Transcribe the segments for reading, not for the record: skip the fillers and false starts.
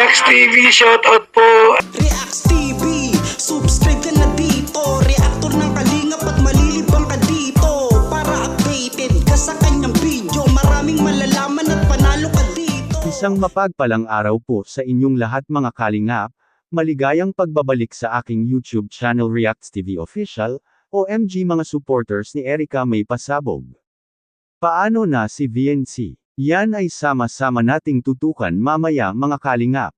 Reacts TV, shoutout po. Reacts TV, subscribe ka na dito. Reactor ng kalingap at malilibang ka dito. Para updated ka sa kanyang video. Maraming malalaman at panalo ka dito. Isang mapagpalang araw po sa inyong lahat mga kalingap. Maligayang pagbabalik sa aking YouTube channel Reacts TV Official, OMG mga supporters ni Erica May Pasabog. Paano na si VNC? Yan ay sama-sama nating tutukan mamaya mga kalingap.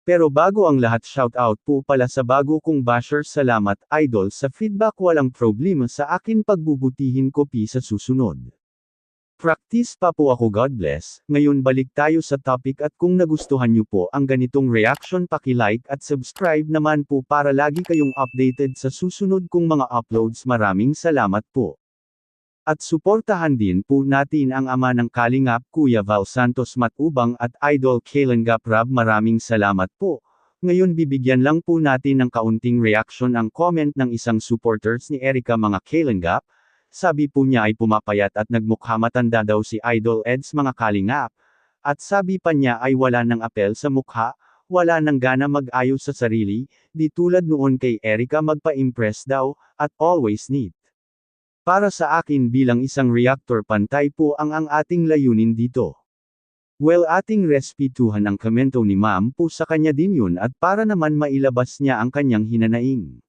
Pero bago ang lahat, shoutout po pala sa bago kong basher. Salamat idol sa feedback, walang problema sa akin, pagbubutihin ko sa susunod. Practice pa po ako, God bless. Ngayon balik tayo sa topic, at kung nagustuhan nyo po ang ganitong reaction, paki-like at subscribe naman po para lagi kayong updated sa susunod kong mga uploads. Maraming salamat po. At suportahan din po natin ang ama ng kalingap, Kuya Val Santos Matubang at Idol Kalen Gaprab. Maraming salamat po. Ngayon bibigyan lang po natin ng kaunting reaction ang comment ng isang supporters ni Erica mga Kalingap. Sabi po niya ay pumapayat at nagmukha matanda daw si Idol Eds mga kalingap. At sabi pa niya ay wala ng apel sa mukha, wala nang gana mag-ayos sa sarili, di tulad noon kay Erica magpa-impress daw, at always neat. Para sa akin bilang isang reactor, pantay po ang ating layunin dito. Well, ating respetuhan ang komento ni ma'am po, sa kanya din yun, at para naman mailabas niya ang kanyang hinanaing.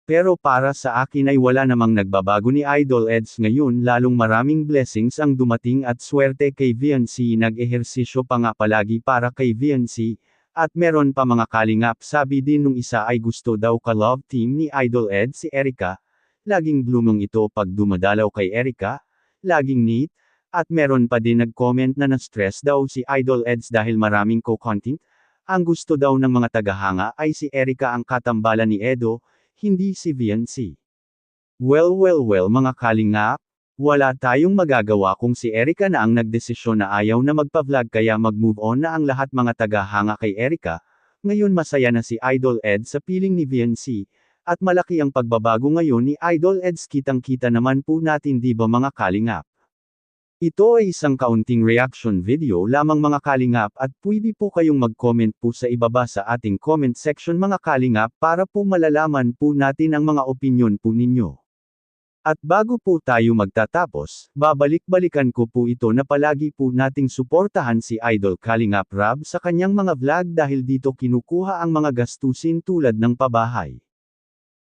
Pero para sa akin ay wala namang nagbabago ni Idol Eds ngayon, lalong maraming blessings ang dumating at swerte kay VNC. Nag-ehersisyo pa nga palagi para kay VNC, at meron pa mga kalingap. Sabi din nung isa ay gusto daw ka-love team ni Idol Eds si Erica. Laging blooming ito pag dumadalaw kay Erica, laging neat, at meron pa din nag-comment na na-stress daw si Idol Eds dahil maraming co-content. Ang gusto daw ng mga tagahanga ay si Erica ang katambalan ni Edo, hindi si VNC. Well mga kalingap, wala tayong magagawa kung si Erica na ang nagdesisyon na ayaw na magpa-vlog, kaya mag-move on na ang lahat mga tagahanga kay Erica. Ngayon masaya na si Idol Eds sa piling ni VNC. At malaki ang pagbabago ngayon ni Idol Eds, kitang-kita naman po natin, di ba mga kalingap? Ito ay isang kaunting reaction video lamang mga kalingap, at pwede po kayong mag-comment po sa ibaba sa ating comment section mga kalingap para po malalaman po natin ang mga opinyon po ninyo. At bago po tayo magtatapos, babalik-balikan ko po ito na palagi po nating suportahan si Idol Kalingap Rab sa kanyang mga vlog dahil dito kinukuha ang mga gastusin tulad ng pabahay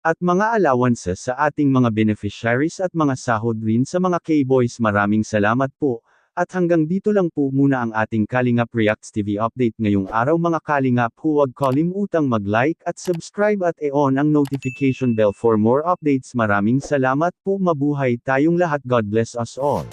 at mga allowances sa ating mga beneficiaries at mga sahod rin sa mga K-Boys. Maraming salamat po, at hanggang dito lang po muna ang ating Kalingap Reacts TV update ngayong araw mga kalingap. Huwag kalimutang mag-like at subscribe at i-on ang notification bell for more updates. Maraming salamat po, mabuhay tayong lahat, God bless us all.